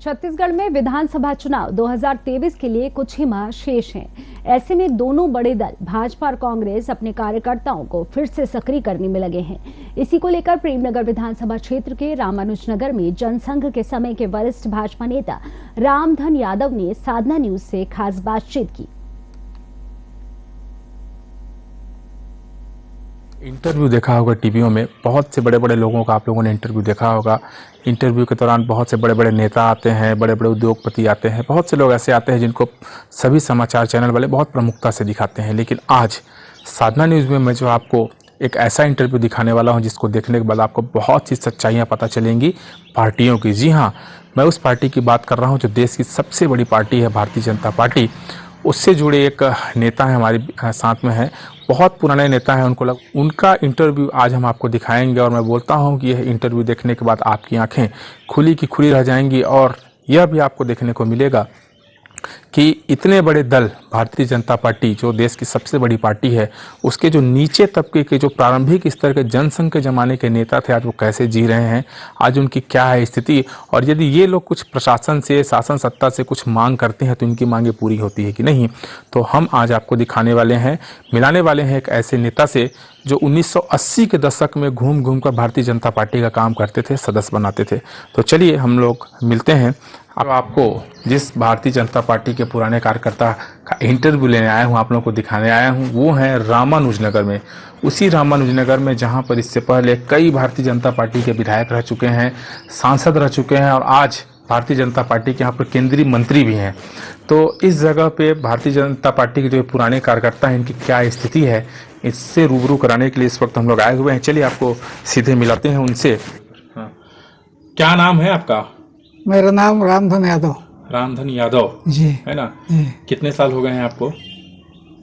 छत्तीसगढ़ में विधानसभा चुनाव 2023 के लिए कुछ ही माह शेष हैं। ऐसे में दोनों बड़े दल भाजपा और कांग्रेस अपने कार्यकर्ताओं को फिर से सक्रिय करने में लगे हैं। इसी को लेकर प्रेमनगर विधानसभा क्षेत्र के रामानुजनगर में जनसंघ के समय के वरिष्ठ भाजपा नेता रामधन यादव ने साधना न्यूज से खास बातचीत की। इंटरव्यू देखा होगा टीवीओं में, बहुत से बड़े बड़े लोगों का आप लोगों ने इंटरव्यू देखा होगा। इंटरव्यू के दौरान बहुत से बड़े बड़े नेता आते हैं, बड़े बड़े उद्योगपति आते हैं, बहुत से लोग ऐसे आते हैं जिनको सभी समाचार चैनल वाले बहुत प्रमुखता से दिखाते हैं। लेकिन आज साधना न्यूज़ में मैं जो आपको एक ऐसा इंटरव्यू दिखाने वाला हूं जिसको देखने के बाद आपको बहुत सी सच्चाइयाँ पता चलेंगी पार्टियों की। जी हाँ, मैं उस पार्टी की बात कर रहा हूँ जो देश की सबसे बड़ी पार्टी है, भारतीय जनता पार्टी। उससे जुड़े एक नेता है हमारे साथ में है, बहुत पुराने नेता हैं। उनका इंटरव्यू आज हम आपको दिखाएंगे और मैं बोलता हूं कि यह इंटरव्यू देखने के बाद आपकी आंखें खुली की खुली रह जाएंगी। और यह भी आपको देखने को मिलेगा कि इतने बड़े दल भारतीय जनता पार्टी जो देश की सबसे बड़ी पार्टी है, उसके जो नीचे तबके के जो प्रारंभिक स्तर के जनसंघ के ज़माने के नेता थे, आज वो कैसे जी रहे हैं, आज उनकी क्या है स्थिति, और यदि ये लोग कुछ प्रशासन से, शासन सत्ता से कुछ मांग करते हैं तो इनकी मांगें पूरी होती है कि नहीं। तो हम आज आपको दिखाने वाले हैं, मिलाने वाले हैं एक ऐसे नेता से जो 1980 के दशक में घूम घूम कर भारतीय जनता पार्टी का काम करते थे, सदस्य बनाते थे। तो चलिए हम लोग मिलते हैं। अब आपको जिस भारतीय जनता पार्टी के पुराने कार्यकर्ता का इंटरव्यू लेने आया हूँ, आप लोगों को दिखाने आया हूँ, वो है रामानुजनगर में। उसी रामानुजनगर में जहाँ पर इससे पहले कई भारतीय जनता पार्टी के विधायक रह चुके हैं, सांसद रह चुके हैं और आज भारतीय जनता पार्टी के यहाँ पर केंद्रीय मंत्री भी हैं। तो इस जगह पे भारतीय जनता पार्टी के जो पुराने कार्यकर्ता हैं, इनकी क्या स्थिति है, इससे रूबरू कराने के लिए इस वक्त हम लोग आए हुए हैं। चलिए आपको सीधे मिलाते हैं उनसे। हाँ, क्या नाम है आपका? मेरा नाम रामधन यादव। रामधन यादव जी, है ना? जी। कितने साल हो गए हैं आपको?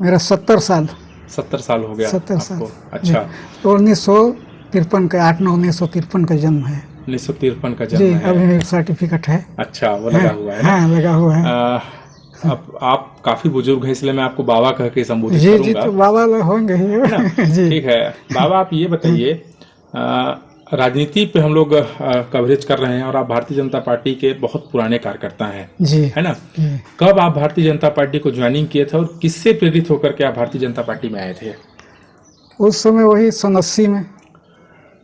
मेरा 70 साल। 70 साल हो गया 70 साल। आपको? अच्छा। तो 1953 का 8/9/1953 का जन्म है। 1953 का जन्म जी, है। अभी मेरा सर्टिफिकेट है। अच्छा, वो लगा हुआ है ना? हाँ, लगा हुआ है। अब आप काफी बुजुर्ग हैं, इसलिए मैं आपको बाबा कह के संबोधित जी करूंगा। जी, तो बाबा होंगे ही। जी, ठीक है। बाबा, आप ये बताइए, राजनीति पे हम लोग कवरेज कर रहे हैं और आप भारतीय जनता पार्टी के बहुत पुराने कार्यकर्ता हैं, जी, है ना? जी। कब आप भारतीय जनता पार्टी को ज्वाइनिंग किए थे और किससे प्रेरित होकर के आप भारतीय जनता पार्टी में आए थे? उस समय वही 1980 में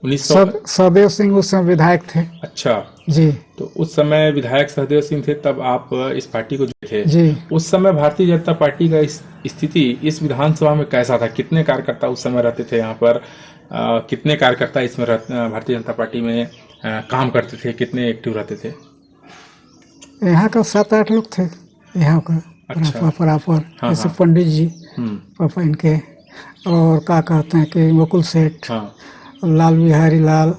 1900। सहदेव सिंह उस समय विधायक थे। अच्छा जी, तो उस समय विधायक सहदेव सिंह थे, तब आप इस पार्टी को जुड़े थे। जी। उस समय भारतीय जनता पार्टी का स्थिति इस विधानसभा में कैसा था? कितने कार्यकर्ता उस समय रहते थे यहाँ पर? कितने कार्यकर्ता इसमें भारतीय जनता पार्टी में काम करते थे? कितने एक्टिव रहते थे? यहाँ का 7-8 लोग थे यहाँ का। अच्छा। प्रॉपर हाँ, जैसे हाँ। पंडित जी, पापा इनके, और क्या कहते हैं कि मुकुल सेठ, हाँ। लाल बिहारी लाल,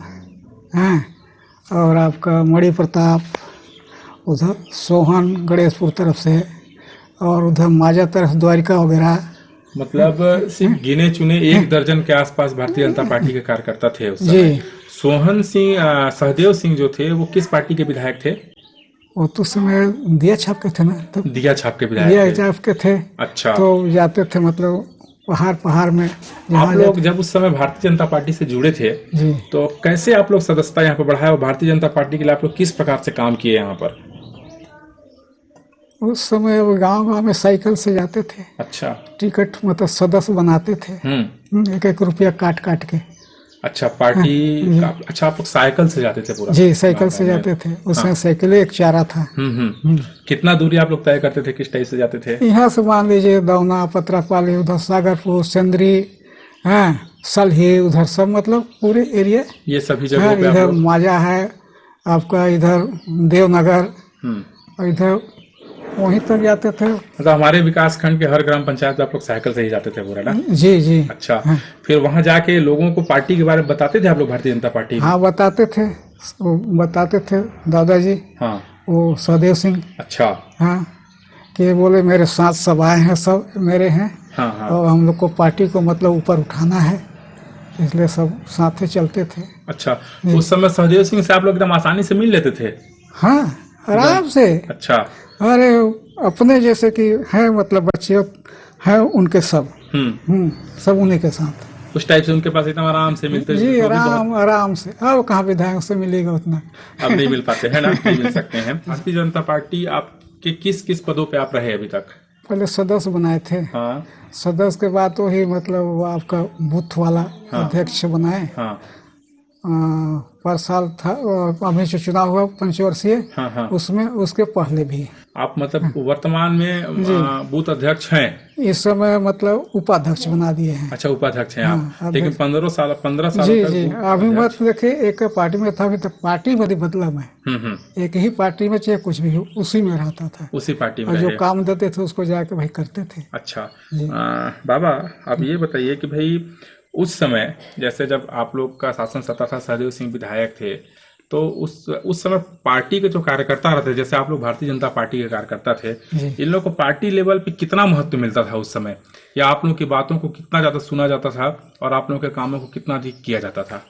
हैं, और आपका मणि प्रताप, उधर सोहन गणेशपुर तरफ से, और उधर माजा तरफ द्वारिका वगैरह। मतलब सिर्फ गिने चुने 1 दर्जन के आसपास भारतीय जनता पार्टी के कार्यकर्ता थे उस समय। जी। सोहन सिंह, सहदेव सिंह जो थे वो किस पार्टी के विधायक थे? वो तो समय दिया छाप के थे ना, तब दिया छाप के दिया विधायक थे। छाप के थे। अच्छा। तो जाते थे मतलब पहाड़ में। आप लोग जब उस समय भारतीय जनता पार्टी से जुड़े थे, जी, तो कैसे आप लोग सदस्यता यहाँ पर बढ़ाए और भारतीय जनता पार्टी के लिए आप लोग किस प्रकार से काम किए यहाँ पर? उस समय वो गांव में साइकिल से जाते थे। अच्छा। टिकट मतलब सदस्य बनाते थे, 1-1 रुपया काट के। अच्छा, पार्टी का। अच्छा, आप लोग साइकिल से जाते थे पूरा? जी, साइकिल से जाते थे। उस समय साइकिल एक चारा था। कितना दूरी आप लोग तय करते थे? किस टाइप से जाते थे? यहाँ से मान लीजिए दौना, पत्रापाली, उधर सागरपुर, सेंद्री, हाँ, सलही, उधर सब मतलब पूरे एरिया। ये सभी जगहों पे इधर माजा है आपका, इधर देवनगर, और इधर वहीं तक जाते थे। मतलब हमारे विकास खंड के हर ग्राम पंचायत में आप लोग साइकिल से ही जाते थे पूरा ना? जी जी। अच्छा। फिर वहां जाके लोगों को पार्टी के बारे में बताते थे आप लोग, भारतीय जनता पार्टी? हाँ, बताते थे दादाजी। हाँ, वो सहदेव सिंह। अच्छा। हाँ, कि बोले मेरे साथ सब आए हैं, सब मेरे हैं। हाँ, हाँ। और हम लोग को पार्टी को मतलब ऊपर उठाना है, इसलिए सब साथ चलते थे। अच्छा, उस समय सहदेव सिंह से आप लोग एकदम आसानी से मिल लेते थे? हाँ, आराम से। अच्छा। अरे अपने जैसे कि है, मतलब बच्चे हैं उनके सब। सब उन्हीं के साथ। उस टाइप से उनके पास एकदम आराम से मिलते जी, जो भी आराम से। अब कहाँ विधायक से मिलेगा उतना। अब नहीं मिल पाते हैं ना, नहीं मिल सकते हैं। भारतीय जनता पार्टी आपके किस किस पदों पे आप रहे अभी तक? पहले सदस्य बनाए थे। हाँ सदस्य के बाद तो ही मतलब वो आपका बूथ वाला अध्यक्ष बनाए। हाँ पर साल था अभी जो चुनाव हुआ पंचवर्षीय, हाँ हाँ। उसमें उसके पहले भी। आप मतलब वर्तमान में बूथ अध्यक्ष हैं? इस समय मतलब उपाध्यक्ष बना दिए हैं। अच्छा, उपाध्यक्ष हैं आप। हाँ, लेकिन 15 साल जी तक जी। अभी मत देखिए, एक पार्टी में था, अभी तक पार्टी में बदला मैं। एक ही पार्टी में चाहे कुछ भी हो, उसी में रहता था। उसी पार्टी में और जो रहे। काम देते थे उसको जाके भाई करते थे। अच्छा बाबा, आप ये बताइए कि भाई उस समय जैसे जब आप लोग का शासन सत्ता था, सहदेव सिंह विधायक थे, तो उस समय पार्टी के जो कार्यकर्ता रहते, जैसे आप लोग भारतीय जनता पार्टी के कार्यकर्ता थे, इन लोगों को पार्टी लेवल पे कितना महत्व मिलता था उस समय, या आप लोगों की बातों को कितना ज्यादा सुना जाता था और आप लोगों के कामों को कितना अधिक किया जाता था?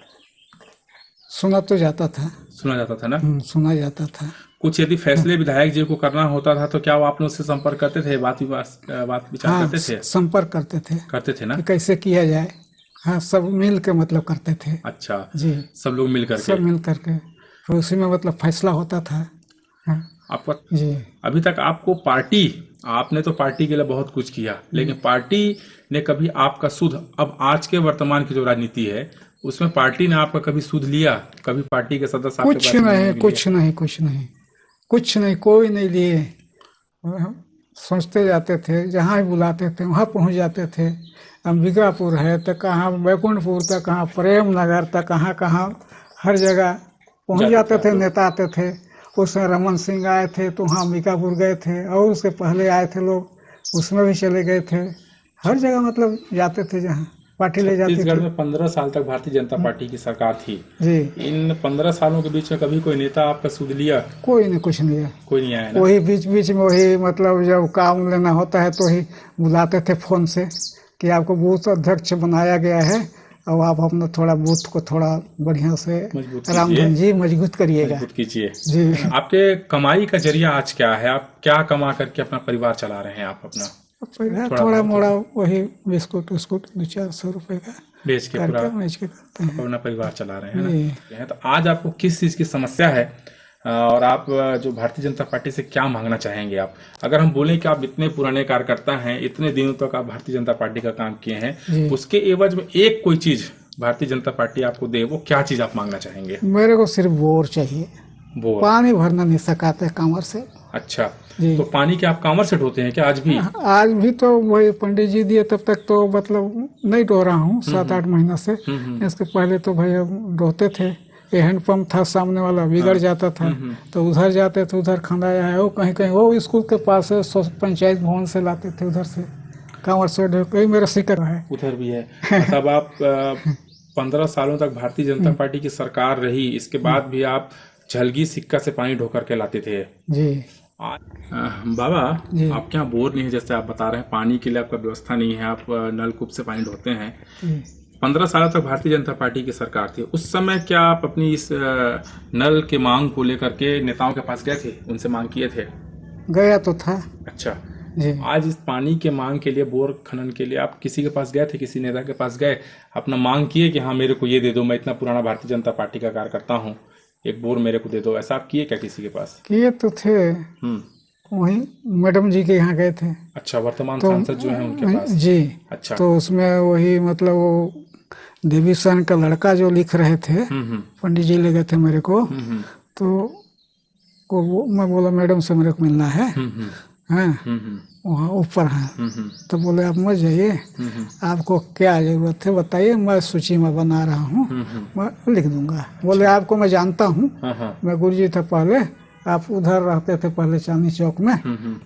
सुना तो जाता था। सुना जाता था ना? सुना जाता था। कुछ यदि फैसले विधायक जी को करना होता था तो क्या वो आप लोगों से संपर्क करते थे, बात विचार करते थे? संपर्क करते थे ना? कि कैसे किया जाए। हाँ, सब मिल के मतलब करते थे। अच्छा जी, सब लोग मिल करके? सब मिल करके फिर उसी में मतलब फैसला होता था। हाँ आपका जी। अभी तक आपको पार्टी, आपने तो पार्टी के लिए बहुत कुछ किया, लेकिन पार्टी ने कभी आपका सुध, अब आज के वर्तमान की जो राजनीति है उसमें पार्टी ने आपका कभी सुध लिया? कभी पार्टी के सदस्य आपके कुछ नहीं, कोई नहीं लिए। सोचते जाते थे, जहाँ भी बुलाते थे वहाँ पहुँच जाते थे। अंबिकापुर है तो कहाँ बैकुंठपुर तक, कहाँ प्रेम नगर तक, कहाँ हर जगह पहुँच जाते थे। नेता आते थे। उसमें रमन सिंह आए थे तो वहाँ अंबिकापुर गए थे, और उसके पहले आए थे लोग, उसमें भी चले गए थे। हर जगह मतलब जाते थे जहाँ पार्टी ले जाती थी। छत्तीसगढ़ में 15 साल तक भारतीय जनता पार्टी की सरकार थी जी। इन 15 सालों के बीच में कभी कोई नेता आपका सुध लिया? कोई नहीं, कुछ नहीं है। कोई नहीं आया ना? वही बीच बीच में वही मतलब जब काम लेना होता है तो ही बुलाते थे फोन से कि आपको बूथ अध्यक्ष बनाया गया है और आप अपना थोड़ा बूथ को थोड़ा बढ़िया से रामधन जी मजबूत करिएगा, मजबूत कीजिए जी। आपके कमाई का जरिया आज क्या है? आप क्या कमा करके अपना परिवार चला रहे हैं? आप अपना थोड़ा मोड़ा वही बिस्कुट 200-400 रुपए का बेच के पूरा करते हैं, अपना परिवार चला रहे हैं ना? तो आज आपको किस चीज की समस्या है और आप जो भारतीय जनता पार्टी से क्या मांगना चाहेंगे? आप अगर हम बोलें कि आप इतने पुराने कार्यकर्ता हैं, इतने दिनों तक आप भारतीय जनता पार्टी का काम किए हैं, उसके एवज में एक कोई चीज भारतीय जनता पार्टी आपको दे, वो क्या चीज आप मांगना चाहेंगे? मेरे को सिर्फ बोर चाहिए। बोर? पानी भरना नहीं सकाते कांवर से। अच्छा, तो पानी के आप कांवर से ढोते हैं क्या आज भी? आज भी तो वही पंडित जी दिए, तब तक तो मतलब नहीं ढो रहा हूँ 7-8 महीना से। इसके पहले तो भैया ढोते थे। हैंडपंप था सामने वाला, बिगड़ जाता था तो उधर जाते थे, उधर खंडाया है वो कहीं वो स्कूल के पास है, पंचायत भवन से लाते थे, उधर से कांवर से ढो। मेरा सिक्का है, उधर भी है। तब आप 15 सालों तक भारतीय जनता पार्टी की सरकार रही, इसके बाद भी आप झलगी सिक्का से पानी ढो करके लाते थे जी। बाबा, आपके यहाँ बोर नहीं है जैसे आप बता रहे हैं, पानी के लिए आपका व्यवस्था नहीं है, आप नलकूप से पानी ढोते हैं। 15 सालों तक भारतीय जनता पार्टी की सरकार थी, उस समय क्या आप अपनी इस नल के मांग को लेकर के नेताओं के पास गए थे, उनसे मांग किए थे? गया तो था। अच्छा जी। आज इस पानी के मांग के लिए, बोर खनन के लिए आप किसी के पास गए थे, किसी नेता के पास गए, अपना मांग किए कि हाँ मेरे को ये दे दो, मैं इतना पुराना भारतीय जनता पार्टी का कार्यकर्ता हूँ, एक बोर मेरे को दे दो, ऐसा आप किए क्या किसी के पास? किए तो थे, वही मैडम जी के यहाँ गए थे। अच्छा, वर्तमान सांसद जो है उनके पास? जी। अच्छा, तो उसमें वही मतलब वो देवी सन का लड़का जो लिख रहे थे, पंडित जी ले गए थे मेरे को, तो वो मैं बोला मैडम से मेरे को मिलना है, वहाँ ऊपर है। तो बोले आप मत जाइए, आपको क्या जरूरत है बताइए, मैं सूची में बना रहा हूँ, मैं लिख दूंगा। बोले आपको मैं जानता हूँ, मैं गुरुजी था पहले, आप उधर रहते थे पहले चांदनी चौक में,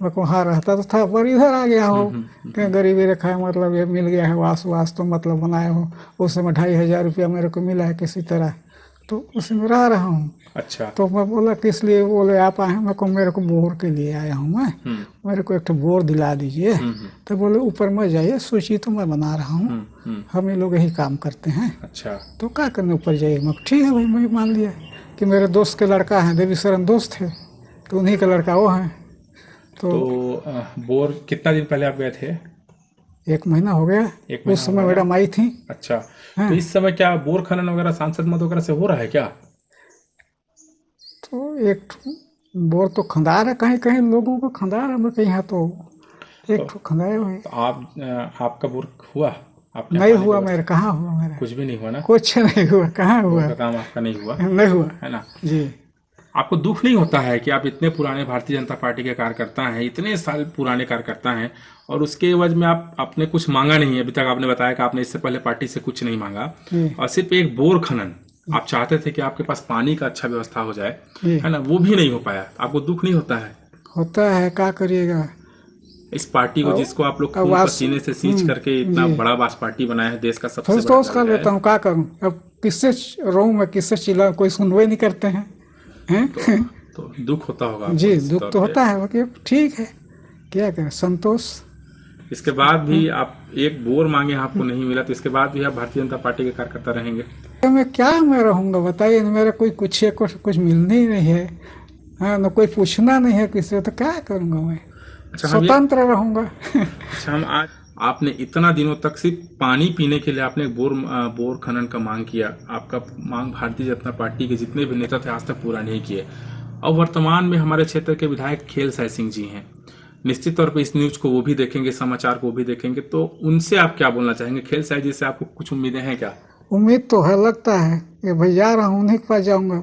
मैं वहाँ रहता तो था, पर इधर आ गया हो क्या गरीबी रेखा है, मतलब ये मिल गया है वास तो मतलब बनाए हो, उस समय 2500 रुपया मेरे को मिला है किसी तरह, तो उसमें रह रहा हूँ। अच्छा, तो मैं बोला किस लिए? बोले आप आए, मेरे को बोर के लिए आया हूँ मैं, मेरे को एक बोर दिला दीजिए। तो बोले ऊपर मत जाइए, सूची तो मैं बना रहा हूँ, हम ये लोग यही काम करते हैं। अच्छा, तो क्या करने ऊपर जाइए? मैं ठीक है भाई, मैं मान लिया कि मेरे दोस्त के लड़का है, देवी शरण दोस्त थे, तो उन्हीं का लड़का वो है। तो बोर कितना दिन पहले आप गए थे? 1 महीना हो गया। एक महीना उस समय हो गया। मैडम आई थी। अच्छा, हाँ। तो इस समय क्या बोर खनन वगैरह सांसद मत वगैरह से हो रहा है क्या? तो एक बोर तो खंदार है, कहीं कहीं लोगों को खंदार है, हम यहाँ तो एक ठो खंदाए हुए। तो आपका बोर हुआ? आपने नहीं पानी हुआ व्यवस्था- मेरा, कहाँ हुआ मेरा, कुछ भी नहीं हुआ ना? कुछ नहीं हुआ, कहाँ बोर हुआ, का काम आपका नहीं हुआ नहीं हुआ है ना? जी। आपको दुख नहीं होता है कि आप इतने पुराने भारतीय जनता पार्टी के कार्यकर्ता हैं, इतने साल पुराने कार्यकर्ता हैं, और उसके एवज में आपने कुछ मांगा नहीं है? अभी तक आपने बताया कि आपने इससे पहले पार्टी से कुछ नहीं मांगा, और सिर्फ एक बोर खनन आप चाहते थे कि आपके पास पानी का अच्छा व्यवस्था हो जाए, है ना, वो भी नहीं हो पाया। आपको दुख नहीं होता है? होता है, क्या करिएगा। इस पार्टी को, जिसको आप लोग खून पसीने से सींच करके इतना बड़ा बास पार्टी बनाया है, देश का सबसे बड़ा अफसोस कर दल है। लेता हूँ, क्या करूँ अब, किससे रहूँ मैं, किससे चिल्लाऊं, कोई सुनवाई नहीं करते हैं, हैं? तो दुख होता होगा आपको जी, इस दुख तौर तो पे। होता है, बाकी ठीक है, क्या करें, संतोष। इसके बाद भी आप एक बोर मांगे, आपको नहीं मिला, तो इसके बाद भी आप भारतीय जनता पार्टी के कार्यकर्ता रहेंगे? तो मैं रहूँगा बताइए, मेरा कोई कुछ मिलने ही नहीं है, हाँ, न कोई पूछना नहीं है किसी से, तो क्या करूँगा मैं, स्वतंत्र रहूँगा। अच्छा, हम आज आपने इतना दिनों तक सिर्फ पानी पीने के लिए आपने बोर खनन का मांग किया। आपका मांग भारतीय जनता पार्टी के जितने भी नेता थे आज तक पूरा नहीं किए। और वर्तमान में हमारे क्षेत्र के विधायक खेल साय सिंह जी हैं, निश्चित तौर पे इस न्यूज को वो भी देखेंगे, समाचार को वो भी देखेंगे, तो उनसे आप क्या बोलना चाहेंगे? खेल साय जी से आपको कुछ उम्मीदें हैं क्या? उम्मीद तो है, लगता है कि भाई जा रहा हूँ, उन्हीं के पास जाऊँगा,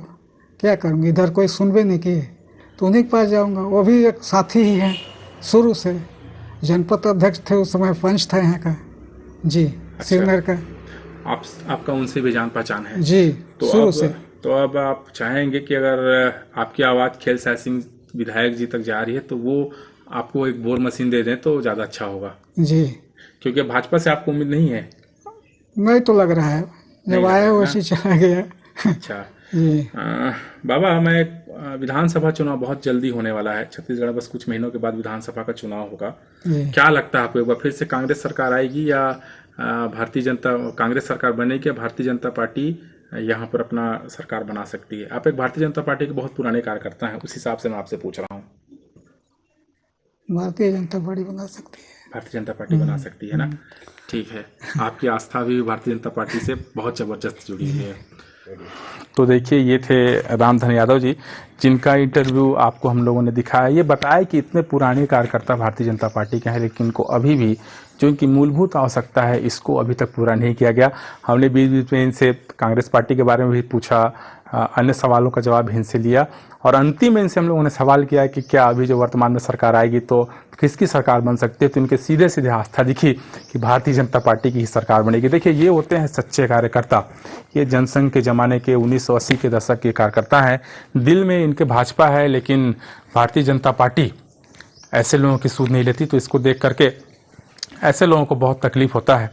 क्या करूँगी, इधर कोई सुनबे नहीं किए तो उन्हीं के पास जाऊँगा। वो भी एक साथी ही है शुरू से, जनपद अध्यक्ष थे उस समय, पंच था यहाँ का जी। अच्छा। सिवनर का आपका उनसे भी जान पहचान है जी, तो शुरू से। तो अब आप चाहेंगे कि अगर आपकी आवाज़ खेल साय सिंह विधायक जी तक जा रही है तो वो आपको एक बोर मशीन दे दें तो ज़्यादा अच्छा होगा जी, क्योंकि भाजपा से आपको उम्मीद नहीं है? नहीं तो लग रहा है, जब आया वैसे चला गया। अच्छा जी। बाबा, मैं विधानसभा चुनाव बहुत जल्दी होने वाला है छत्तीसगढ़, बस कुछ महीनों के बाद विधानसभा का चुनाव होगा। क्या लगता है आपको, एक बार फिर से कांग्रेस सरकार आएगी या कांग्रेस सरकार बनेगी, या भारतीय जनता पार्टी यहाँ पर अपना सरकार बना सकती है? आप एक भारतीय जनता पार्टी के बहुत पुराने कार्यकर्ता हैं, उस हिसाब से मैं आपसे पूछ रहा हूँ। भारतीय जनता पार्टी बना सकती है, भारतीय जनता पार्टी बना सकती है ना? ठीक है, आपकी आस्था भी भारतीय जनता पार्टी से बहुत जबरदस्त जुड़ी हुई है। तो देखिए, ये थे रामधन यादव जी, जिनका इंटरव्यू आपको हम लोगों ने दिखाया। ये बताया कि इतने पुराने कार्यकर्ता भारतीय जनता पार्टी के हैं, लेकिन इनको अभी भी जो इनकी मूलभूत आवश्यकता है, इसको अभी तक पूरा नहीं किया गया। हमने बीच बीच में इनसे कांग्रेस पार्टी के बारे में भी पूछा, अन्य सवालों का जवाब इनसे लिया, और अंतिम में इनसे हम लोगों ने सवाल किया कि क्या अभी जो वर्तमान में सरकार आएगी तो किसकी सरकार बन सकती है, तो इनके सीधे सीधे आस्था दिखी कि भारतीय जनता पार्टी की ही सरकार बनेगी। देखिए, ये होते हैं सच्चे कार्यकर्ता। ये जनसंघ के ज़माने के 1980 के दशक के कार्यकर्ता हैं, दिल में इनके भाजपा है, लेकिन भारतीय जनता पार्टी ऐसे लोगों की सूझ नहीं लेती। तो इसको देख करके ऐसे लोगों को बहुत तकलीफ होता है।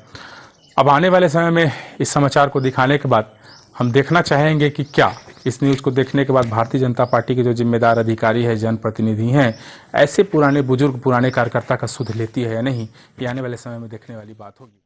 अब आने वाले समय में इस समाचार को दिखाने के बाद हम देखना चाहेंगे कि क्या इस न्यूज़ को देखने के बाद भारतीय जनता पार्टी के जो जिम्मेदार अधिकारी है, जनप्रतिनिधि हैं, ऐसे पुराने बुजुर्ग पुराने कार्यकर्ता का सुध लेती है या नहीं, ये आने वाले समय में देखने वाली बात होगी।